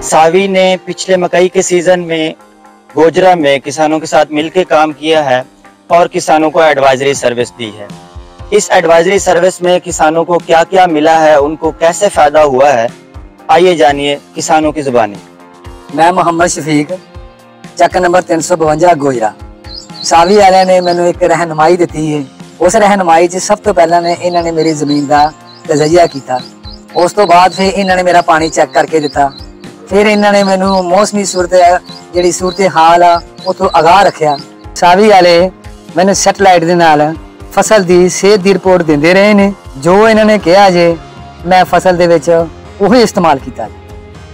सावी ने पिछले मकई के सीजन में गोजरा में किसानों के साथ मिलकर काम किया है और किसानों को एडवाइजरी सर्विस दी है। इस एडवाइजरी सर्विस में किसानों को क्या क्या मिला है, उनको कैसे फायदा हुआ है, आइए जानिए किसानों की जुबानी। मैं मोहम्मद शफीक, चक नंबर 352 गोजरा। सावी वाले ने मैंने एक रहनुमाई दी है। उस रहनुमाई च सब तो पहला ने इन्होंने मेरी जमीन का तजय्या किया। उस तो बाद फिर इन्होंने मेरा पानी चेक करके दिता। फिर इन्होंने मैनू मौसमी सूरत हाल आ उतो आगाह रखा। सावी वाले मैंने सैटेलाइट दे नाल फसल की सेहत की रिपोर्ट देंदे रहे ने। जो इन्होंने कहा जे मैं फसल दे विच उही इस्तेमाल किया।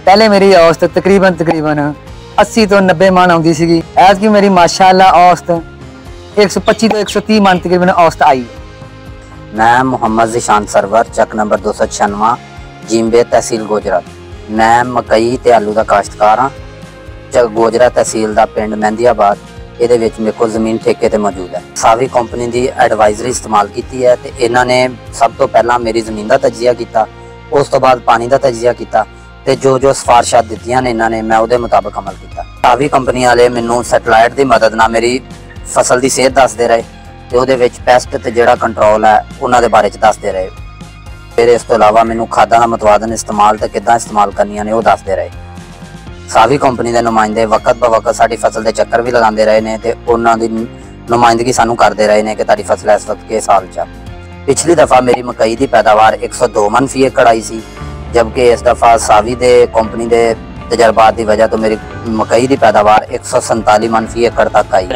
पहले मेरी औसत तकरीबन 80 तो 90 मन आती सी। ऐतकी मेरी माशाअल्लाह औसत 125 तो 130 मन तकरीबन औसत आई। मैं मोहम्मद जिशान सरवर, चक नंबर 296, जिम्बे तहसील गोजरा। मैं मकई ते आलू का काश्तकार हाँ। चक गोजरा तहसील का पिंड मेहंदीआबाद। ये मेरे को जमीन ठेके ते मौजूद है। सावी कंपनी की एडवाइजरी इस्तेमाल की है। तो इन्होंने सब तो पहला मेरी जमीन का तजिया किया, उस तो बाद पानी का तजिया किया। ते जो सिफारिशां दित्तियां ने इन्होंने, मैं उहदे मुताबिक अमल किया। सावी कंपनी वाले मैनू सैटेलाइट की मदद नाल मेरी फसल की सेहत दसदे रहे ते उहदे विच पेस्ट ते जिहड़ा कंट्रोल है उन्हां दे बारे च दसदे रहे। फिर इस तो इलावा मैनू खादां दा मतवादन इस्तेमाल ते किद्दां इस्तेमाल करनियां ने वो दसदे रहे। सावी कंपनी के नुमाइंदे वक्त ब वक्त साडी फसल के चक्कर भी लगाते रहे ने ते उन्हां दी नुमाइंदगी सानू करते रहे ने कि तुहाडी फसल इस वक्त किस हाल च। पिछली दफा मेरी मकई की पैदावार 102 मन फी एकड़ आई सी, जबकि इस दफा सावी दे कंपनी के तजर्बात की वजह तो मेरी मकई की पैदावार 147 मन फी एकड़ तक आई।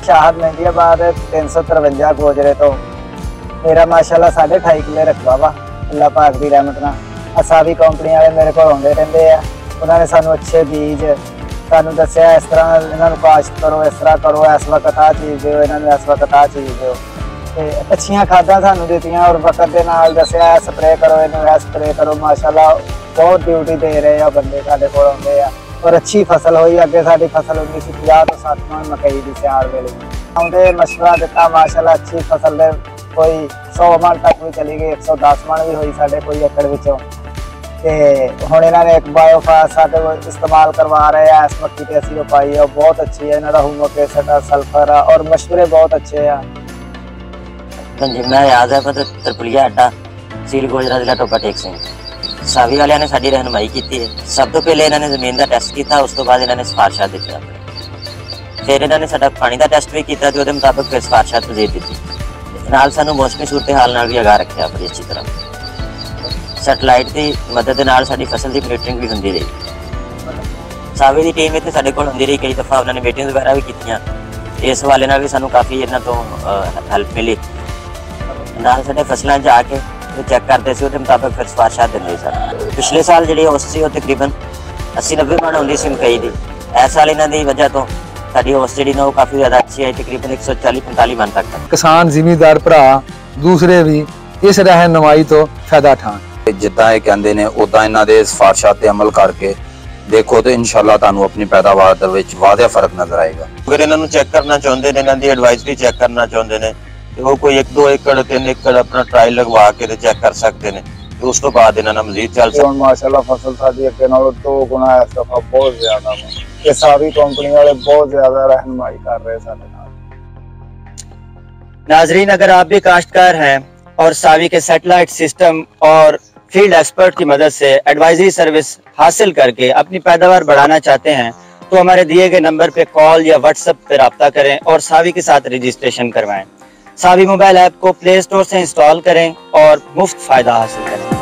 शाहद मेहंदीआबाद 353 गोजरे तो मेरा माशाल्लाह 28.5 किले रकबा वा। अल्लाह पाक की रहमत नाल सावी कंपनी वाले मेरे को आउंदे रहंदे आ। उन्होंने सानू अच्छे बीज सानू दस्या, इस तरह इन्होंने काश्त करो, इस तरह करो, इस वक्त आ चीज़ दो, इन्होंने इस वक्त आ चीज़ दो। अच्छियां खादां सानू दित्तियां और वक्त के नाल दस्या स्प्रे करो, इन्होंने स्प्रे करो। माशाल्लाह बहुत ड्यूटी दे रहे हैं बंदे साडे कोल आउंदे आ और अच्छी फसल हुई। अगे साडी फसल 1950 तो 60 मन मकई की सियाल वेले आउंदे मशवरा दिता। माशाल्लाह अच्छी फसल दे कोई 100 मन तक भी चली गई, 110 मन भी हुई साडे कोई एकड़ विचों। ते हुण इन्होंने एक बायोफास साडे इस्तेमाल करवा रहे हैं। इस मक्की ते असीं पाई है, बहुत अच्छी है। इन्हां दा हुमक एसिड सल्फर और मशवरे बहुत अच्छे आ। मैं याद है तरपुलिया अड्डा सील गोजरा जिला टोपा टेक सिंह। सावी वाले ने साडी रहनुमाई की है। सब तो पहले इन्होंने जमीन का टेस्ट किया, उस तो बाद इन्होंने सिफारिशां दी अपने। फिर इन्होंने साडा पानी का टेस्ट भी किया, तो मुताबिक फिर सिफारिशां तजवीज़ दी। नाल सानू मौसमी सूरत हाल नाल भी आगाह रखा बड़ी अच्छी तरह। सैटेलाइट की मदद नाल साडी फसल की मॉनिटरिंग भी होंदी रही। सावी की टीम इत्थे साडे कोल होंदी रही। कई दफा उन्होंने मीटिंग वगैरह भी कीतियां। इस हवाले नाल भी सानू काफ़ी इन्हां तो हैल्प मिली। नाल साडे फसलां जाके चेक करते सी, उहदे मुताबिक फिर सिफारिशां दिंदे सन। पिछले साल जिहड़ी औसत सी तकरीबन 80-90 मन आउंदी सी मकई की। इस साल इन्हां दी वजह तो साडी औसत जिहड़ी ना काफ़ी ज़्यादा अच्छी है, तकरीबन 140-45 मन तक। किसान जिमीदार भरा दूसरे भी इस रहनुमाई तो फायदा उठान। जिद्दां ये कहंदे ने उदां इन्हां दे सिफारिशां ते अमल करके देखो तो इंशाअल्लाह तुहानू अपनी पैदावार दे विच वाधिया फर्क नजर आएगा। अगर इन्हां नू चेक करना चाहुंदे ने, इन्हां दी एडवाइजरी चेक करना चाहुंदे ने, तो वो कोई 1-2 एकड़ 3 एकड़ अपना ट्रायल लगवा के चेक कर सकते हैं। तो उस तो बाद इन्हां नाल मजीद चल सकते। माशाल्लाह फसल साडी अगे नालों 2 गुना इस दफा बहुत ज्यादा है। ये सारी कंपनी वाले बहुत ज्यादा रहनुमाई कर रहे साडे नाल। नाजरीन, अगर आप भी काश्तकार हैं और सावी के सैटेलाइट सिस्टम और फील्ड एक्सपर्ट की मदद से एडवाइजरी सर्विस हासिल करके अपनी पैदावार बढ़ाना चाहते हैं, तो हमारे दिए गए नंबर पे कॉल या व्हाट्सएप पे रब्ता करें और सावी के साथ रजिस्ट्रेशन करवाएं। सावी मोबाइल ऐप को प्ले स्टोर से इंस्टॉल करें और मुफ्त फायदा हासिल करें।